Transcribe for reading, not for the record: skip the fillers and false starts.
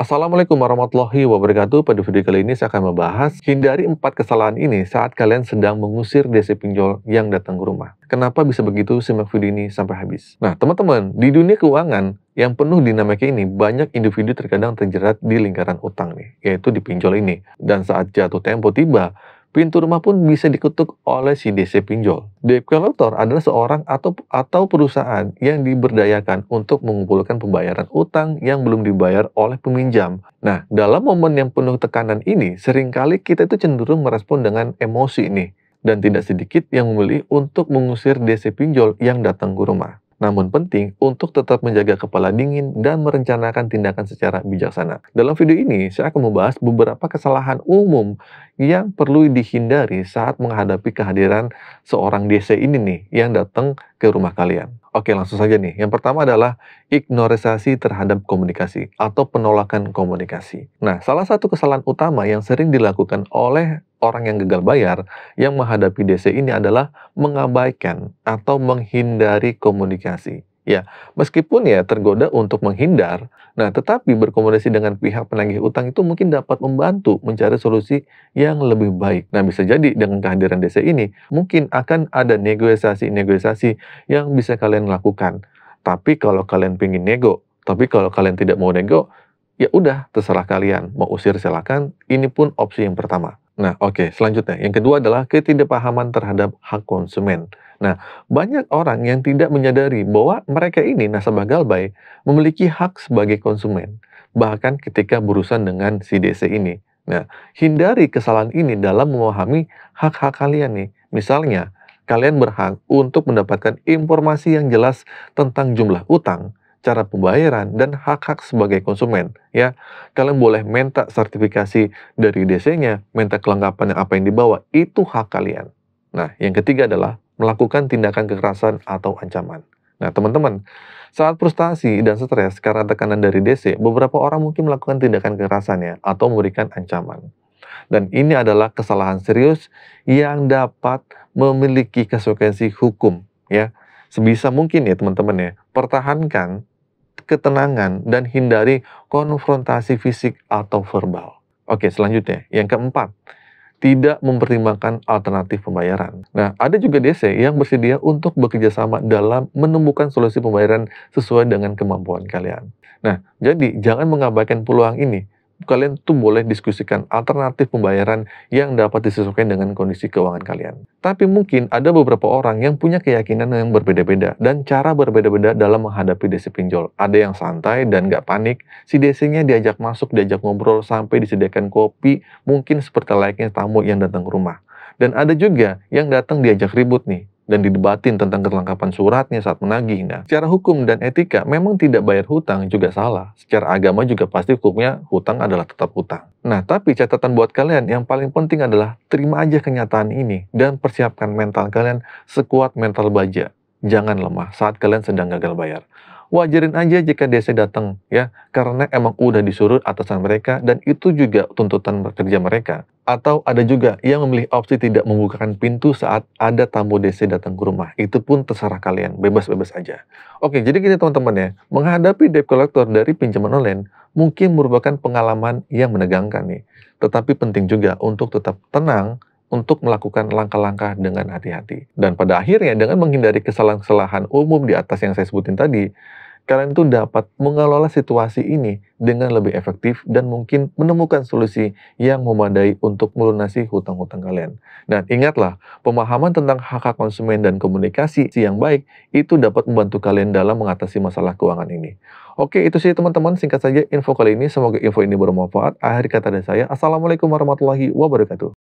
Assalamualaikum warahmatullahi wabarakatuh. Pada video kali ini saya akan membahas hindari 4 kesalahan ini saat kalian sedang mengusir DC pinjol yang datang ke rumah. Kenapa bisa begitu? Simak video ini sampai habis. Nah, teman-teman, di dunia keuangan yang penuh dinamika ini, banyak individu terkadang terjerat di lingkaran utang nih, yaitu di pinjol ini. Dan saat jatuh tempo tiba, pintu rumah pun bisa diketuk oleh si DC pinjol. Debt collector adalah seorang atau perusahaan yang diberdayakan untuk mengumpulkan pembayaran utang yang belum dibayar oleh peminjam. Nah, dalam momen yang penuh tekanan ini, seringkali kita itu cenderung merespon dengan emosi nih, dan tidak sedikit yang memilih untuk mengusir DC pinjol yang datang ke rumah. Namun penting untuk tetap menjaga kepala dingin dan merencanakan tindakan secara bijaksana. Dalam video ini, saya akan membahas beberapa kesalahan umum yang perlu dihindari saat menghadapi kehadiran seorang DC ini nih, yang datang ke rumah kalian. Oke, langsung saja nih. Yang pertama adalah ignorisasi terhadap komunikasi atau penolakan komunikasi. Nah, salah satu kesalahan utama yang sering dilakukan oleh orang yang gagal bayar yang menghadapi DC ini adalah mengabaikan atau menghindari komunikasi. Ya, meskipun ya tergoda untuk menghindar, nah tetapi berkomunikasi dengan pihak penagih utang itu mungkin dapat membantu mencari solusi yang lebih baik. Nah, bisa jadi dengan kehadiran DC ini, mungkin akan ada negosiasi-negosiasi yang bisa kalian lakukan. Tapi kalau kalian pengen nego, tapi kalau kalian tidak mau nego, ya udah terserah kalian. Mau usir silakan, ini pun opsi yang pertama. Nah, oke, selanjutnya. Yang kedua adalah ketidakpahaman terhadap hak konsumen. Nah, banyak orang yang tidak menyadari bahwa mereka ini, nasabah Galbay, memiliki hak sebagai konsumen, bahkan ketika berurusan dengan si DC ini. Nah, hindari kesalahan ini dalam memahami hak-hak kalian nih. Misalnya, kalian berhak untuk mendapatkan informasi yang jelas tentang jumlah utang, cara pembayaran, dan hak-hak sebagai konsumen. Ya, kalian boleh minta sertifikasi dari DC-nya, minta kelengkapan apa yang dibawa, itu hak kalian. Nah, yang ketiga adalah melakukan tindakan kekerasan atau ancaman. Nah, teman-teman, saat frustasi dan stres karena tekanan dari DC, beberapa orang mungkin melakukan tindakan kekerasan ya, atau memberikan ancaman. Dan ini adalah kesalahan serius yang dapat memiliki konsekuensi hukum, ya. Sebisa mungkin ya, teman-teman ya, pertahankan ketenangan dan hindari konfrontasi fisik atau verbal. Oke, selanjutnya, yang keempat, tidak mempertimbangkan alternatif pembayaran. Nah, ada juga DC yang bersedia untuk bekerja sama dalam menemukan solusi pembayaran sesuai dengan kemampuan kalian. Nah, jadi jangan mengabaikan peluang ini. Kalian tuh boleh diskusikan alternatif pembayaran yang dapat disesuaikan dengan kondisi keuangan kalian. Tapi mungkin ada beberapa orang yang punya keyakinan yang berbeda-beda dan cara berbeda-beda dalam menghadapi DC pinjol. Ada yang santai dan nggak panik, si DC-nya diajak masuk, diajak ngobrol sampai disediakan kopi, mungkin seperti layaknya tamu yang datang ke rumah. Dan ada juga yang datang diajak ribut nih, dan didebatin tentang kelengkapan suratnya saat menagih. Nah, secara hukum dan etika, memang tidak bayar hutang juga salah. Secara agama juga pasti hukumnya hutang adalah tetap hutang. Nah, tapi catatan buat kalian yang paling penting adalah terima aja kenyataan ini dan persiapkan mental kalian sekuat mental baja. Jangan lemah saat kalian sedang gagal bayar. Wajarin aja jika DC datang ya, karena emang udah disuruh atasan mereka dan itu juga tuntutan kerja mereka. Atau ada juga yang memilih opsi tidak membukakan pintu saat ada tamu DC datang ke rumah. Itu pun terserah kalian, bebas-bebas aja. Oke, jadi gini teman-teman ya, menghadapi debt collector dari pinjaman online mungkin merupakan pengalaman yang menegangkan nih. Tetapi penting juga untuk tetap tenang, untuk melakukan langkah-langkah dengan hati-hati. Dan pada akhirnya dengan menghindari kesalahan-kesalahan umum di atas yang saya sebutin tadi, kalian tuh dapat mengelola situasi ini dengan lebih efektif dan mungkin menemukan solusi yang memadai untuk melunasi hutang-hutang kalian. Dan ingatlah, pemahaman tentang hak-hak konsumen dan komunikasi yang baik itu dapat membantu kalian dalam mengatasi masalah keuangan ini. Oke, itu sih teman-teman, singkat saja info kali ini. Semoga info ini bermanfaat. Akhir kata dari saya, Assalamualaikum warahmatullahi wabarakatuh.